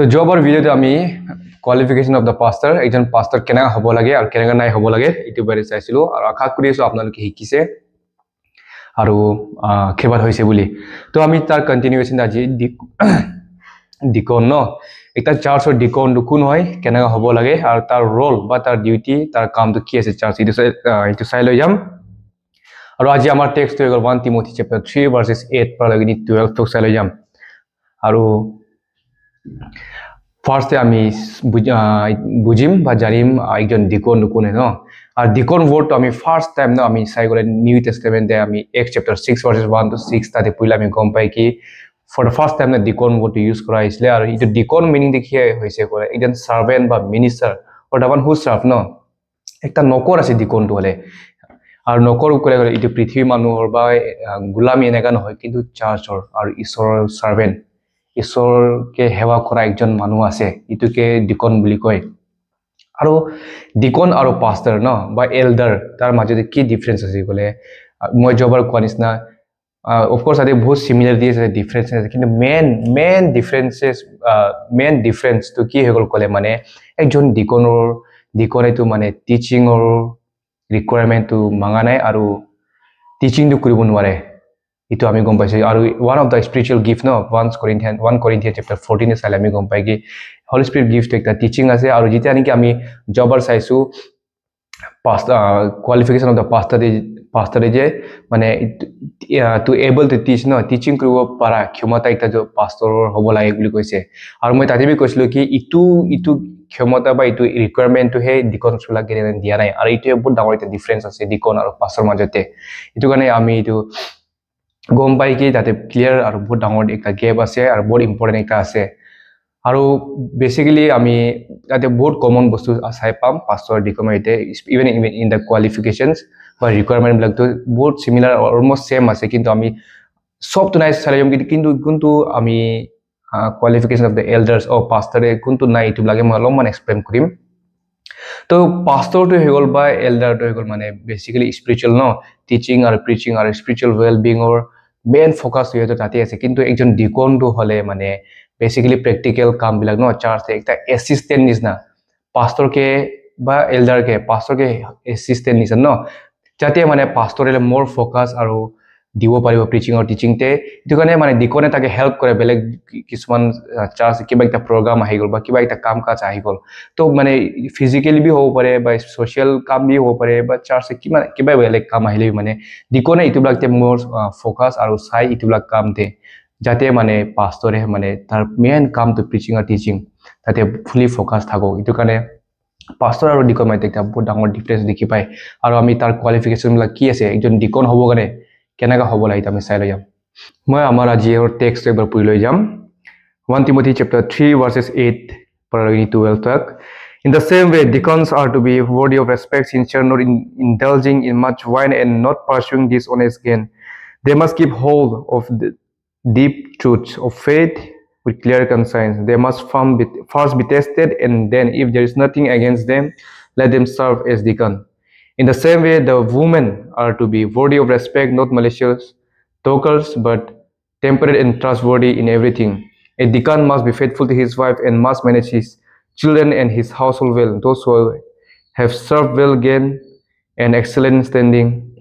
তো জবৰ ভিডিওতে আমি কোৱালিফিকেশন অফ দা পাস্টাৰ একজন পাস্টাৰ কেনে হ'ব লাগে আৰু কেনে নাই হ'ব লাগে ইটো বাৰে চাইছিলো আৰু আশা কৰি আছো আপোনালোকে শিকিছে আৰু খেবাৰ হৈছে বুলি তো আমি তাৰ কন্টিনিউৱেচন আজি ডিকন ন এটা চাৰ্চৰ ডিকন কোন হয় কেনে হ'ব লাগে আৰু তাৰ ৰোল বা তাৰ ডিউটি তাৰ কামটো কি আছে চাৰ্চ ইটো চাই লৈ যাম আৰু আজি আমাৰ টেক্সট হৈ গ'ল 1 Timothy chapter 3 verses 8 পৰা লাগি 12 তক চাই লৈ যাম আৰু ফার্স্টে আমি বুঝিম বা জানিম একজন ডিকন কোনে ন আর ডিকন ওয়ার্ড আমি ফার্স্ট টাইম না আমি চাই গলে নিউ টেস্টামেন্টে আমি Acts chapter 6 verses 1 to 6 তাতে পইলা আমি গম পাই কি ফর দ্য ফার্স্ট টাইম না ডিকন ওয়ার্ড ইউজ করা হইছিল আর ইটো ডিকন মিনিং দেখি হইছে করে একজন সার্ভেন্ট বা minister or the one who serve ন একটা নকর আছে ডিকন তো হলে আর নকর করে গলে ইটো পৃথিবী মানুহৰ বা গোলামী এনেকা নহয় কিন্তু চাৰ্চৰ আৰু ঈশ্বৰৰ সাৰ্ভেন্ট ঈশ্বৰকে সেৱা কৰা একজন মানুহ আছে ইটোকে ডিকন বুলি কয় আৰু ডিকন আৰু পাস্টাৰ ন বা এল্ডাৰ তাৰ মাজতে কি ডিফাৰেন্স আছে গলে মই জবৰ কোৱা নিচিনা অফ কোৰ্স আদি বহুত সিমিলাৰিটি আছে ডিফাৰেন্স আছে কিন্তু মেইন ডিফাৰেন্স তো কি হৈ গল কলে মানে একজন ডিকনেটো মানে টিচিংৰ ৰিকুৱাৰমেন্টটো মাঙা নাই আৰু টিচিংটো কৰিব নোৱাৰে ইটো আমি গম পাইছো আৰু one of the spiritual gift ন 1 Corinthians chapter 14 চালে আমি গম পাই কি হলি স্পিৰিট গিফট একটা টিচিং আছে আৰু যেতিয়া নেকি আমি জবৰ চাইছো কোৱালিফিকেশন অফ দা পাস্টাৰ যে মানে two able to teach no teaching কৰিব পাৰা ক্ষমতা একটা যে পাস্টাৰৰ হ'ব লাগে বুলি কৈছে আৰু মই তাতে বি কৈছিলো কি ইটো ক্ষমতা বা ইটো ৰিকুৱাৰমেন্টটো হে ডিকন চলা গেৰে দিয়া নাই আৰু ইটো বহুত ডাঙৰ এটা ডিফাৰেন্স আছে ডিকন আৰু পাস্টাৰ মাজতে ইটো কাৰণে আমি ইটো গম পাই কি তাতে ক্লিয়াৰ আৰু বহুত ডাঙৰ একটা গেপ আছে আৰু বহুত ইম্পৰ্টেন্ট একটা আছে আৰু বেসিক্যালি আমি তাতে বহুত কমন বস্তু চাই পাম পাস্টাৰ ডিকমেতে ইভেন ইন দা কোৱালিফিকেশনস বা ৰিকুৱাৰমেন্ট বিলাক তো বহুত সিমিলাৰ অলমোস্ট সেম আছে কিন্তু আমি সব তো নাই চাই কিন্তু কোনটো আমি কোৱালিফিকেশন অফ দা এল্ডাৰ্স অ পাস্টাৰে কোনটো নাই ইটো লাগে মই অলপমান এক্সপ্লেইন কৰিম তো পাস্টাৰটো হৈ গল বা এল্ডাৰটো হৈ গল মানে বেসিক্যালি স্পিৰিচুৱেল ন টিচিং আৰু প্ৰিচিং আৰু স্পিৰিচুৱেল ওয়েল বিংৰ মেইন ফোকাস হয়তো তাতে আছে কিন্তু একজন ডিকনটো হলে মানে বেসিক্যালি প্র্যাকটিক্যাল কাম বিলাক ন চার্চ একটা অ্যাসিস্ট্যান্ট নিছনা পাস্টরকে বা এল্ডারকে পাস্টরকে অ্যাসিস্ট্যান্ট নিছনা ন যাতে মানে পাস্টৰে মোৰ ফোকাস আৰু দিব পাৰিব প্ৰিচিং আৰু টিচিংতে ইটো কাৰণে মানে ডিকনে তাকে হেল্প কৰে বেলেগ কিছুমান চাৰ্চ কিবা একটা প্ৰগ্ৰাম আহি গল বা কিবা একটা কাম কাজ আহি গল তো মানে ফিজিক্যালি বি হ'ব পাৰে বা সোশ্যাল কাম বি হ'ব পাৰে বা চাৰ্চে কিবা বেলেগ কাম আহিলে মানে ডিকনে ইটো বিলাকতে মোৰ ফোকাস আৰু চাই ইটো বিলাক কাম দে যাতে মানে পাস্টৰে মানে তাৰ মেইন কামটো প্ৰিচিং আৰু টিচিং তাতে ফুলি ফোকাস থাকো ইটো কাৰণে পাস্টৰ আৰু ডিকন মানে একটা বহুত ডাঙৰ ডিফাৰেন্স দেখি পায় আৰু আমি তাৰ কোৱালিফিকেশন বিলাক কি আছে একজন ডিকন হ'ব কাৰণে কেনেকা হ'ব লাগে আমি চাই লৈ যাম মই আমাৰ আজিৰ টেক্সট এবাৰ পঢ়ি লৈ যাম 1 Timothy chapter 3 verses 8 পৰা লাগি 12 তক In the same way, deacons are to be worthy of respect, sincere, not indulging in much wine and not pursuing dishonest gain. They must keep hold of the deep truths of faith with clear conscience. They must first be tested, and then, if there is nothing against them, let them serve as deacon. In the same way, the women are to be worthy of respect, not malicious talkers, but temperate and trustworthy in everything. A deacon must be faithful to his wife and must manage his children and his household well. Those who have served well gain an excellent standing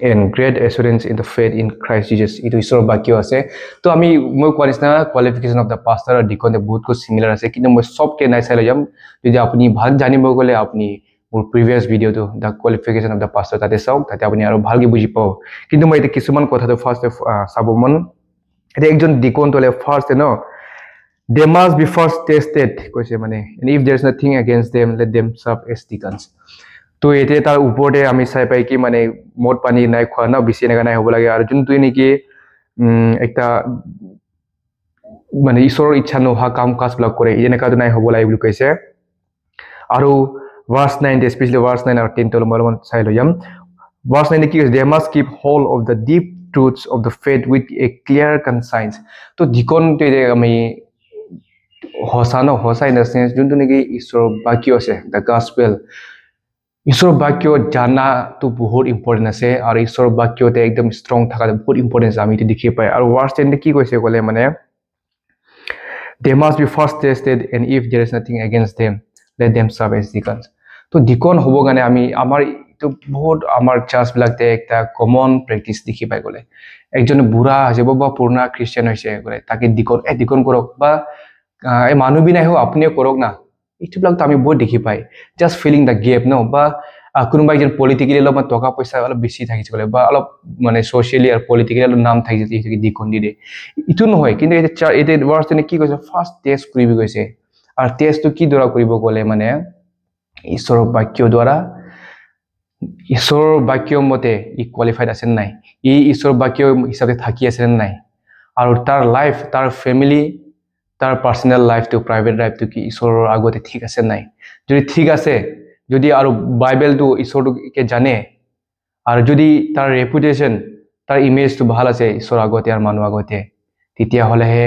and great assurance in the faith in Christ Jesus. Ito isor bakyo ase. To ami moi koa nisna qualification of the pastor or deacon de bahut ko similar ase kintu moi sob ke nai sai jam jodi apni bhal janibo gole apni মোৰ previous video to the qualification of the pastor tate sauk tate apni aro bhalke buji pao kintu moi eta kisuman kotha to first sabomon eta ekjon deacon tole first no they must be first tested koise mane and if there is nothing against them let them serve as deacons to ete tar upore ami sai pai ki mane mod pani nai khwa na bisi nega nai hobo lage ar jun tu ni ki ekta mane isor ichha no ha kam kas blok kore ene ka nai hobo lage buli kaise aru verse 9 especially verse 9 or 10 to molon sai lo jam verse 9 ki they must keep hold of the deep truths of the faith with a clear conscience to deacon te ami hosa in the sense juntu niki isor bakyo ase the gospel isor bakyo jana to bahut important ase aru isor bakyo te ekdom strong thaka bahut important ami to dikhi pai aru verse 10 ki koise kole mane they must be first tested, and if there is nothing against them, let them serve as deacons. তো Deacon হ'ব কাৰণে আমি আমাৰ এইটো বহুত আমাৰ search বিলাকতে একটা common practice দেখি পাই গ'লে একজন বুঢ়া যাব বা পুৰণা খ্ৰীষ্টিয়ান হৈছে গ'লে তাকে ডিকন কৰক বা এই মানুহ বিনাই হোক আপুনিও কৰক না এইটোবিলাকতো আমি বহুত দেখি পাই জাষ্ট ফিলিং দ্য গেপ ন বা কোনোবা একজন পলিটিকেলি অলপমান টকা পইচা অলপ বেছি থাকিছে গ'লে বা অলপ মানে ছ'চিয়েলি আৰু পলিটিকেলি অলপ নাম থাকিছে ডিকন দি দিয়ে ইটো নহয় কিন্তু এতিয়া ৱাৰ্ডছনে কি কৈছে ফাৰ্ষ্ট টেষ্ট কৰিব গৈছে আৰু টেষ্টটো কি দ্বাৰা কৰিব গ'লে মানে ঈশ্বৰৰ বাক্য দ্বাৰা ঈশ্বৰৰ বাক্য মতে ই কোৱালিফাইড আছে নাই ই ঈশ্বৰৰ বাক্য হিচাপে থাকি আছে নাই আৰু তাৰ লাইফ তাৰ ফেমিলি তাৰ পাৰ্সোনাল লাইফটো প্ৰাইভেট লাইফটো কি ঈশ্বৰৰ আগতে ঠিক আছে নাই যদি ঠিক আছে যদি আৰু বাইবেলটো ঈশ্বৰটোকে জানে আৰু যদি তাৰ ৰেপুটেশ্যন তাৰ ইমেজটো ভাল আছে ঈশ্বৰৰ আগতে আৰু মানুহ আগতে তেতিয়া হ'লেহে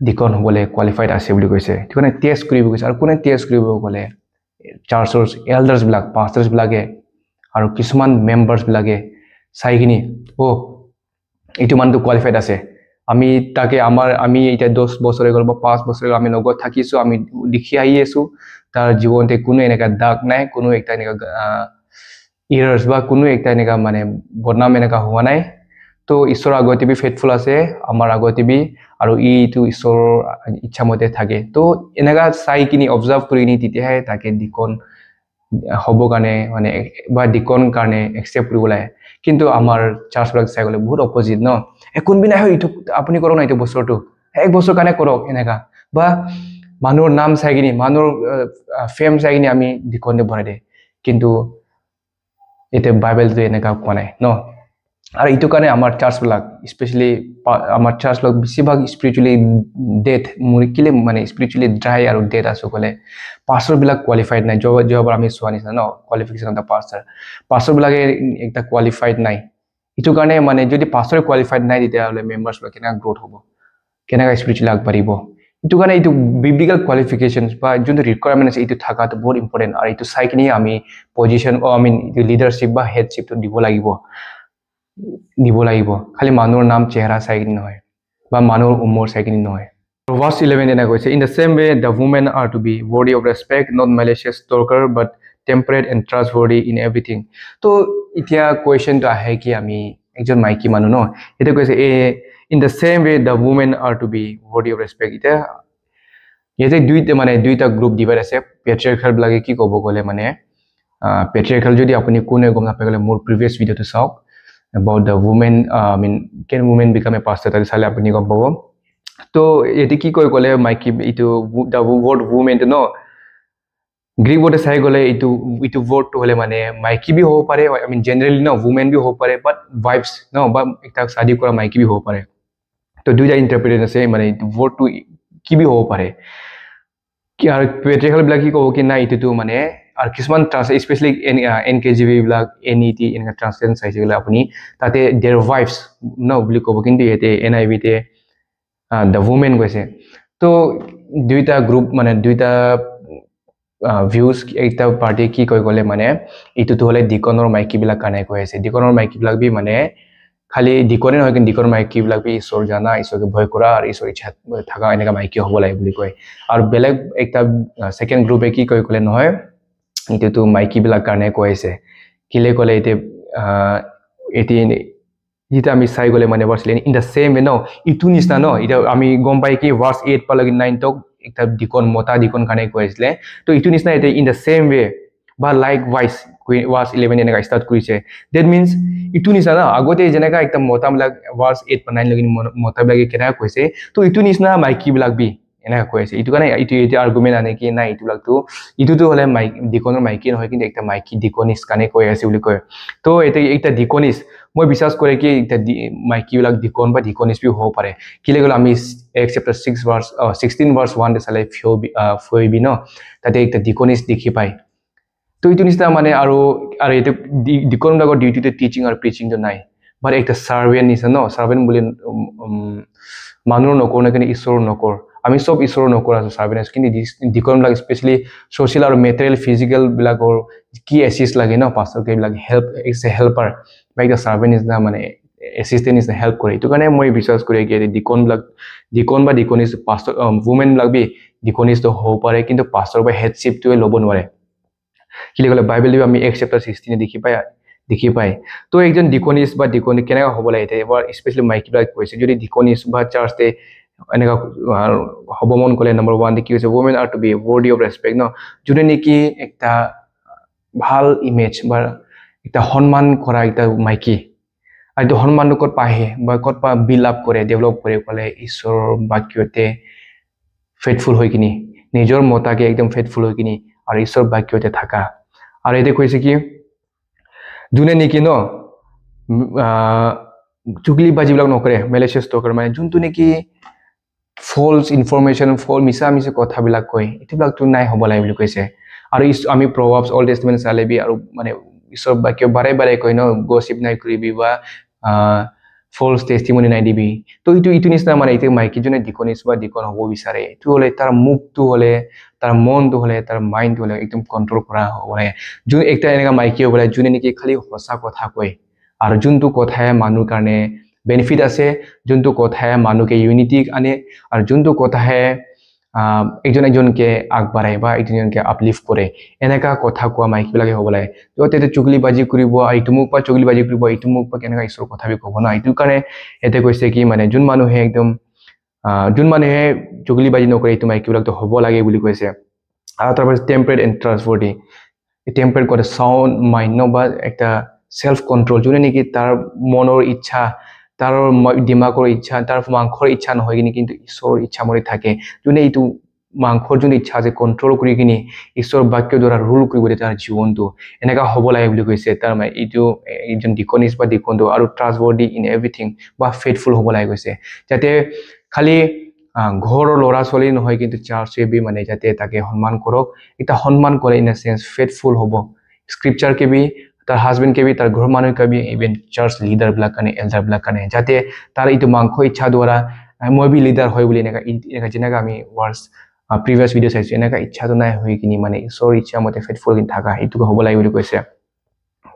ডিকন হ'বলৈ কোৱালিফাইড আছে বুলি কৈছে ঠিক আছে টেষ্ট কৰিব কৈছে আৰু কোনে টেষ্ট কৰিব গ'লে চাৰ্চৰ এল্ডাৰ্ছ বিলাক পাষ্টাৰ্ছ বিলাকে আৰু কিছুমান মেম্বাৰ্ছ বিলাকে চাই কিনি এইটো মানুহটো কোৱালিফাইড আছে আমি তাকে আমি এতিয়া 10 বছৰে গ'ল বা 5 বছৰে আমি লগত থাকিছো আমি দেখি আহি আছো তাৰ জীৱনতে কোনো এনেকা দাগ নাই কোনো একটা এনেকা ইৰাৰ্ছ বা কোনো একটা এনেকা মানে বদনাম এনেকা হোৱা নাই তো ঈশ্বৰৰ আগতে বি ফেথফুল আছে আমাৰ আগতে বি আৰু ইটো ঈশ্বৰৰ ইচ্ছা মতে থাকে তো এনেকা চাই কিনি অবজাৰ্ভ কৰি কিনি তেতিয়াহে তাকে ডিকন হ'ব কাৰণে মানে বা ডিকন কাৰণে একচেপ্ট কৰিব লাগে কিন্তু আমাৰ চাৰ্চবিলাক চাই গ'লে বহুত অপজিট ন কোনবিনা হয় এইটো আপুনি কৰক না এইটো বছৰটো এক বছৰ কাৰণে কৰক এনেকা বা মানুহৰ নাম চাই কিনি মানুহৰ ফেম চাই কিনি আমি ডিকনে ভৰাই দিয়ে কিন্তু এতিয়া বাইবেলটো এনেকা কোৱা নাই ন আৰু এইটো কাৰণে আমাৰ চাৰ্চবিলাক স্পেচিয়েলি আমাৰ চাৰ্চবিলাক বেছিভাগ স্পিৰিচুৱেলি ডেথ কিলে মানে স্পিৰিচুৱেলি ড্ৰাই আৰু ডেথ আছো ক'লে পাষ্টাৰবিলাক কোৱালিফাইড নাই যোৱাবাৰ আমি চোৱা নিচিনা ন কোৱালিফিকেশ্যন অফ দ্য পাষ্টাৰবিলাকে একটা কোৱালিফাইড নাই এইটো কাৰণে মানে যদি পাষ্টাৰ কোৱালিফাইড নাই তেতিয়াহ'লে মেম্বাৰ্ছবিলাক কেনেকৈ গ্ৰ'থ হ'ব কেনেকৈ স্পিৰিচুৱেলি আগবাঢ়িব এইটো কাৰণে এইটো বিব্লিকেল কোৱালিফিকেশ্যনছ বা যোনটো ৰিকুৱাৰমেণ্ট আছে এইটো থকাটো বহুত ইম্পৰ্টেণ্ট আৰু এইটো চাই কিনি আমি পজিশ্যন লিডাৰশ্বিপ বা হেডশ্বিপটো দিব লাগিব খালি মানুহৰ নাম চেহাৰা চাই কিনি নহয় বা মানুহৰ উমৰ চাই কিনি নহয় Verse 11 এনে কৈছে in the same way the women are to be worthy of respect not malicious talker but temperate and trustworthy in everything তো এতিয়া কোৱেশ্চনটো আহে কি আমি একজন মাইকী মানুহ ন এটা কৈছে in the same way the women are to be worthy of respect ইয়াতে দুইটা গ্ৰুপ ডিভাইড আছে পেট্ৰিয়াৰ্কেল বিলাকে কি ক'ব গ'লে মানে পেট্ৰিয়াৰ্কেল যদি আপুনি কোনে গম নাপায় গ'লে মোৰ প্ৰিভিয়াছ ভিডিঅ'টো চাওক about the women can women become a pastor তাতে চালে আপুনি গম পাব তো এটি কি কয় গ'লে মাইকী এইটো the word women ন গ্ৰীক ৱৰ্ডে চাই গ'লে এইটো ৱৰ্ডটো হ'লে মানে মাইকী বি হ'ব পাৰে জেনেৰেলি ন women বি হ'ব পাৰে বাট wives ন বা একটা শাদী কৰা মাইকী বি হ'ব পাৰে তো দুইটা ইণ্টাৰপ্ৰিটেশ্যন আছে মানে ৱৰ্ডটো কি বি হ'ব পাৰে কি আৰু পেট্ৰিয়াৰ্কেল বিলাক কি ক'ব কি নাই এইটো মানে আৰু কিছুমান স্পেচিয়েলি NKJV বিলাক NET এনেকা ট্ৰান্সলেশ্যন চাইছে গ'লে আপুনি তাতে দেয়াৰ ৱাইফছ ন বুলি ক'ব কিন্তু ইয়াতে NIV তে দ্য ওমেন কৈছে তো দুইটা গ্ৰুপ মানে দুইটা ভিউজ একটা পাৰ্টি কি কৈ গ'লে মানে এইটোতো হ'লে ডিকনৰ মাইকীবিলাক কাৰণে কৈ আছে ডিকনৰ মাইকীবিলাক বি মানে খালি ডিকনে নহয় কিন্তু ডিকনৰ মাইকীবিলাক বি ঈশ্বৰ জানা ঈশ্বৰকে ভয় কৰা আৰু ঈশ্বৰ ইচ্ছা থকা এনেকা মাইকী হ'ব লাগে বুলি কয় আৰু বেলেগ একটা ছেকেণ্ড গ্ৰুপে কি কৈ ক'লে নহয় এইটোতো মাইকীবিলাক কাৰণে কৈ আছে কিলে ক'লে যেতিয়া আমি চাই গ'লে মানে ভাৰ্ছ ইন দ্য ছেম ৱে ন ইটো নিচিনা ন এতিয়া আমি গম পাই কি ভাৰ্ছ 8 পালৈকে 9 তক একটা মতা ডিকন কাৰণে কৈ আছিলে তো ইটো নিচিনা এতিয়া ইন দ্য ছেম ৱে বা লাইক ভাৰ্ছ 11 এনেকা ষ্টাৰ্ট কৰিছে ডেট মিনছ ইটো নিচিনা ন আগতে যেনেকা একটা মতাবিলাক ভাৰ্ছ 8 বা 9 লৈকে মতাবিলাকে কেনেকা কৈছে তো ইটো নিচিনা মাইকীবিলাক বি এনেকা কৈ আছে এইটো কাৰণে এতিয়া আৰ্গুমেণ্ট আনে কি নাই ইটোতো হ'লে ডিকনৰ মাইকী নহয় কিন্তু একটা মাইকী ডিকনিছ কাৰণে কৈ আছে বুলি কয় তো এতিয়া ডিকনিছ মই বিশ্বাস কৰে কি এতিয়া মাইকীবিলাক ডিকন বা ডিকনিছ বি হ'ব পাৰে কিলে গ'লে আমি Acts chapter 16 verse 1 চালে ফয়বি ন তাতে একটা ডিকনিছ দেখি পায় তো এইটো নিচিনা মানে আৰু এইটো ডিকনবিলাকৰ ডিউটিটো টিচিং আৰু প্ৰিচিংটো নাই বাট একটা ছাৰ্ভেণ্ট নিচিনা ন ছাৰ্ভেণ্ট বুলি মানুহৰ নকৰোঁ নে কিন্তু ঈশ্বৰৰ নকৰ আমি সব ঈশ্বৰৰ নকৰ আছো ছাৰ্ভেণ্ট আছো কিন্তু ডিকনবিলাক স্পেচিয়েলি ছ'চিয়েল আৰু মেটেৰিয়েল ফিজিকেল বিলাকৰ কি এচিষ্ট লাগে ন পাছতকে এইবিলাক হেল্পাৰ বা একটা ছাৰ্ভেণ্ট নিচিনা মানে এচিষ্টেণ্ট নিচিনা হেল্প কৰে এইটো কাৰণে মই বিশ্বাস কৰি কি ডিকন বা ডিকনিছ পাষ্টৰ ওমেন বিলাক বি ডিকনিছটো হ'ব পাৰে কিন্তু পাষ্টৰ বা হেডশ্বিপটোৱে ল'ব নোৱাৰে কি ক'লে বাইবেল আমি 1 চেপ্টাৰ 16 দেখি পায় তো একজন ডিকনিছ বা ডিকনি কেনেকৈ হ'ব লাগে এবাৰ স্পেচিয়েলি মাইকীবিলাক কৈছে যদি ডিকনিছ বা চাৰ্চতে এনেকুৱা হ'ব মন ক'লে নম্বৰ 1 কি হৈছে women are to be worthy of respect ন যোনে নেকি একটা ভাল ইমেজ বা একটা সন্মান কৰা একটা মাইকী আৰু এইটো সন্মানটো ক'ত পাহে বা ক'ত পা বিল্ড আপ কৰে ডেভেলপ কৰে ক'লে ঈশ্বৰৰ বাক্যতে ফেথফুল হৈ কিনি নিজৰ মতাকে একদম ফেথফুল হৈ কিনি আৰু ঈশ্বৰৰ বাক্যতে থাকা আৰু এতে কৈছে কি যোনে নেকি ন চুগলি বাজিবিলাক নকৰে মেলেচিয়াছ টকাৰ মানে যোনটো নেকি ফলছ ইনফৰমেশ্যন মিছা কথাবিলাক কয় এইবিলাকতো নাই হ'ব লাগে বুলি কৈছে আৰু আমি প্ৰভাৱছ অল্ড টেষ্টামেণ্ট চালেবি আৰু মানে ঈশ্বৰ বাক্য বাৰে বাৰে কয় ন গছিপ নাই কৰিবি বা ফলছ টেষ্টিমনি নাই দিবি তো ইটো নিচিনা মানে এতিয়া মাইকীজনে ডিকনিছ বা ডিকন হ'ব বিচাৰে এইটো হ'লে তাৰ মুখটো হ'লে তাৰ মনটো হ'লে তাৰ মাইণ্ডটো হ'লে একদম কণ্ট্ৰল কৰা হ'ব লাগে যোন একটা এনেকুৱা মাইকী হ'ব লাগে যোনে নেকি খালি সঁচা কথা কয় আৰু যোনটো কথাই মানুহৰ কাৰণে বেনিফিট আছে যোনটো কথাই মানুহকে ইউনিটি আনে আৰু যোনটো কথাই একজনকে আগবাঢ়ায় বা একজনকে আপলিফ্ট কৰে এনেকা কথা কোৱা মাইকীবিলাকে হ'ব লাগে তো তেতিয়া চুগলিবাজি কৰিব আৰু ইটো মুখ পৰা চুগলিবাজি কৰিব ইটো মুখ পৰা কেনেকুৱা ঈশ্বৰৰ কথা ক'ব না এইটো কাৰণে এতে কৈছে কি মানে যোন মানুহে চুগলিবাজি নকৰে এইটো মাইকীবিলাকতো হ'ব লাগে বুলি কৈছে আৰু তাৰপিছত টেম্পাৰেট এণ্ড ট্ৰাষ্টৱৰ্দি টেম্পাৰেট কৰে চাউণ্ড মাইণ্ড বা একটা সেলফ কন্ট্ৰোল যোনে নেকি তাৰ মনৰ ইচ্ছা তাৰ দিমাগৰ ইচ্ছা তাৰ মাংসৰ ইচ্ছা নহয় কিনি কিন্তু ঈশ্বৰৰ ইচ্ছা মতে থাকে যোনে এইটো মাংসৰ যোন ইচ্ছা আছে কন্ট্ৰোল কৰি কিনি ঈশ্বৰৰ বাক্য দ্বাৰা ৰুল কৰিব তাৰ জীৱনটো এনেকা হ'ব লাগে বুলি কৈছে তাৰ মানে এইটো একজন ডিকনিছ বা ডিকনটো আৰু ট্ৰাষ্টৱৰ্দি ইন এভৰিথিং বা ফেথফুল হ'ব লাগে কৈছে যাতে খালি ঘৰৰ ল'ৰা ছোৱালী নহয় কিন্তু চাৰ্চে বি মানে যাতে তাকে সন্মান কৰক এটা সন্মান কৰে ইন এ সেন্স ফেথফুল হ'ব স্ক্ৰিপচাৰ কে বি তার হাজবেন্ড কে বি তার ঘর মানুষ K B even church leader বিলাক কানে এল্ডার বিলাক কানে যাতে তার এইটো মাংস ইচ্ছা দ্বারা মই বি লিডার হয় বুলি এনেকা যেনেকা আমি ওয়ার্ডস প্রিভিয়াস ভিডিও চাইছো এনেকা ইচ্ছাটো নাই হৈ কিনি মানে ঈশ্বৰ ইচ্ছা মতে ফেথফুল কিনি থাকা এইটো হ'ব লাগে বুলি কৈছে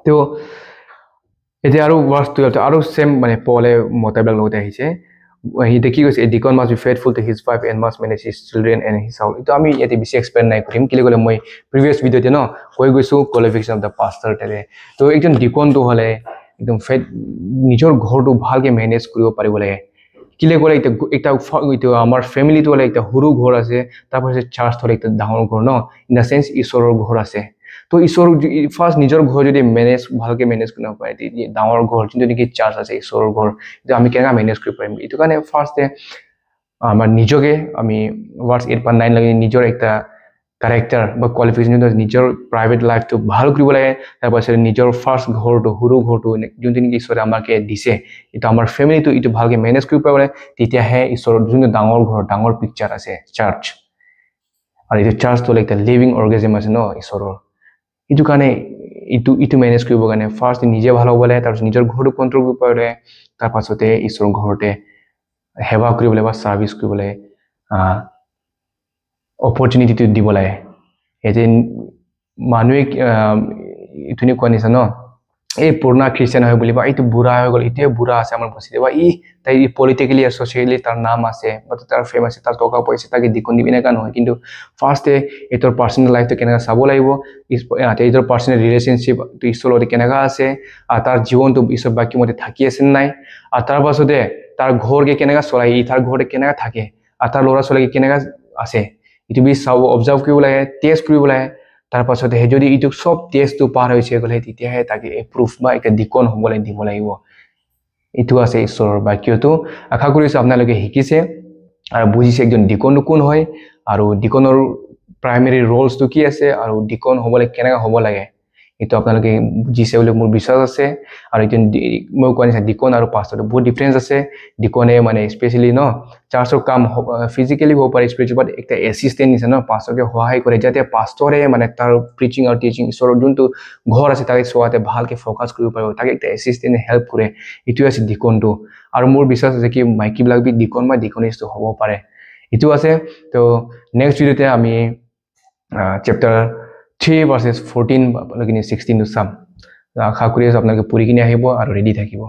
তো এতিয়া আৰু ওয়াৰ্ডস 12 আৰু সেম মানে পলে মতাবিলাক লগতে আহিছে he দেখি কৈছে a deacon must be faithful to his wife and must manage his children and his house ito ami yete bisi explain নাই কৰিম কিলে গলে মই previous video তে ন কৈ গৈছো qualification of the pastor তে তো একজন deacon তো হলে একদম ফেথ নিজৰ ঘৰটো ভালকে মেনেজ কৰিব পাৰিব লাগে কিলে গলে এটা আমাৰ ফ্যামিলি তো হলে একটা সৰু ঘৰ আছে তাৰপৰ চাৰ্চ হলে একটা ডাঙৰ ঘৰ ন ইন দা সেন্স ঈশ্বৰৰ ঘৰ আছে তো ঈশ্বৰ ফাৰ্স্ট নিজৰ ঘৰ যদি ভালকে মেনেজ কৰিব পাৰে ডাঙৰ ঘৰ কিন্তু নেকি চাৰ্চ আছে ঈশ্বৰৰ ঘৰ যে আমি কেনেকা মেনেজ কৰিব পাৰিম এইটো কাৰণে ফাৰ্স্টে আমাৰ নিজকে আমি ওয়াৰ্ডস 8.9 লাগি নিজৰ একটা ক্যাৰেক্টাৰ বা কোৱালিফিকেশন নিজৰ প্ৰাইভেট লাইফটো ভাল কৰিব লাগে তাৰপৰ নিজৰ ফাৰ্স্ট ঘৰটো সৰু ঘৰটো যোনটো নেকি ঈশ্বৰে আমাকে দিছে এটা আমাৰ ফ্যামিলিটো ইটো ভালকে মেনেজ কৰিব পাৰে তেতিয়াহে ঈশ্বৰৰ যোনটো ডাঙৰ ঘৰ ডাঙৰ পিকচাৰ আছে চাৰ্চ আৰু এই চাৰ্চটো একটা লিভিং অৰ্গানিজম আছে ন ঈশ্বৰৰ ইটো কাৰণে ইটো মেনেজ কৰিব কাৰণে ফাৰ্স্ট নিজে ভাল হ'ব লাগে তাৰপিছত নিজৰ ঘৰটো কন্ট্ৰল কৰিব পাৰে তাৰ পাছতে ঈশ্বৰৰ ঘৰতে সেৱা কৰিবলৈ বা সাৰ্ভিস কৰিবলৈ অপৰচুনিটিটো দিব লাগে এতে মানুহে ইতুনি কোৱা নিছা ন এই পুৰণা খ্ৰীষ্টিয়ান হয় বুলি বা এইটো বুঢ়া হৈ গ'ল এতিয়া বুঢ়া আছে আমাৰ বস্তি বা তাই পলিটিক্যালি আৰু সোশিয়ালি তাৰ নাম আছে বা তাৰ ফেম আছে তাৰ টকা পইচা তাকে দিকন দিবি না নহয় কিন্তু ফাৰ্স্টে এতৰ পাৰ্সোনাল লাইফটো কেনেকা চাব লাগিব এতৰ পাৰ্সোনাল ৰিলেশনশিপ তো ঈশ্বৰৰ লগত কেনেকা আছে আৰু তাৰ জীৱনটো ঈশ্বৰ বাক্য মতে থাকি আছে নাই আৰু তাৰ পাছতে তাৰ ঘৰকে কেনেকা চলাই তাৰ ঘৰতে কেনেকা থাকে আৰু তাৰ ল'ৰা ছোৱালী কেনেকা আছে ইটো বি চাব অবজাৰ্ভ কৰিব লাগে টেষ্ট কৰিব লাগে তাৰ পাছতে যদি ইটো সব টেষ্টটো পাৰ হৈছে গলে তেতিয়াহে তাকে এপ্ৰুভ বা এটা ডিকন হ'বলৈ দিব লাগিব ইটো আছে ঈশ্বৰৰ বাক্যটো আশা কৰিছো আপোনালোকে শিকিছে আৰু বুজিছে একজন ডিকনটো কোন হয় আৰু ডিকনৰ প্ৰাইমেৰী ৰোলছটো কি আছে আৰু ডিকন হ'বলৈ কেনেকা হ'ব লাগে এটো আপোনালোকে বুজিছে বুলি মোৰ বিশ্বাস আছে আৰু এজন মই কোৱা নিচিনা ডিকন আৰু পাষ্টৰটো বহুত ডিফাৰেন্স আছে ডিকনে মানে স্পেশালি ন চাৰ্চৰ কাম ফিজিক্যালি হ'ব পাৰে স্পিৰিচুৱেল বাট একটা এসিস্টেন্ট নিছে ন পাষ্টৰকে সহায় কৰে যাতে পাষ্টৰে মানে তাৰ প্ৰিচিং আৰু টিচিং ঈশ্বৰৰ যোনটো ঘৰ আছে তাকে সোৱাতে ভালকে ফোকাস কৰিব পাৰিব তাকে একটা এসিস্টেন্ট হেল্প কৰে ইটো আছে ডিকনটো আৰু মোৰ বিশ্বাস আছে কি মাইকী বিলাক বি ডিকন বা ডিকনিষ্ট হ'ব পাৰে ইটো আছে তো নেক্সট ভিডিওতে আমি চ্যাপ্টাৰ 3 verses 14 লগিনি 16 to some আশা কৰি আপোনালোকে পঢ়ি কিনে আহিব আৰু ৰেডি থাকিব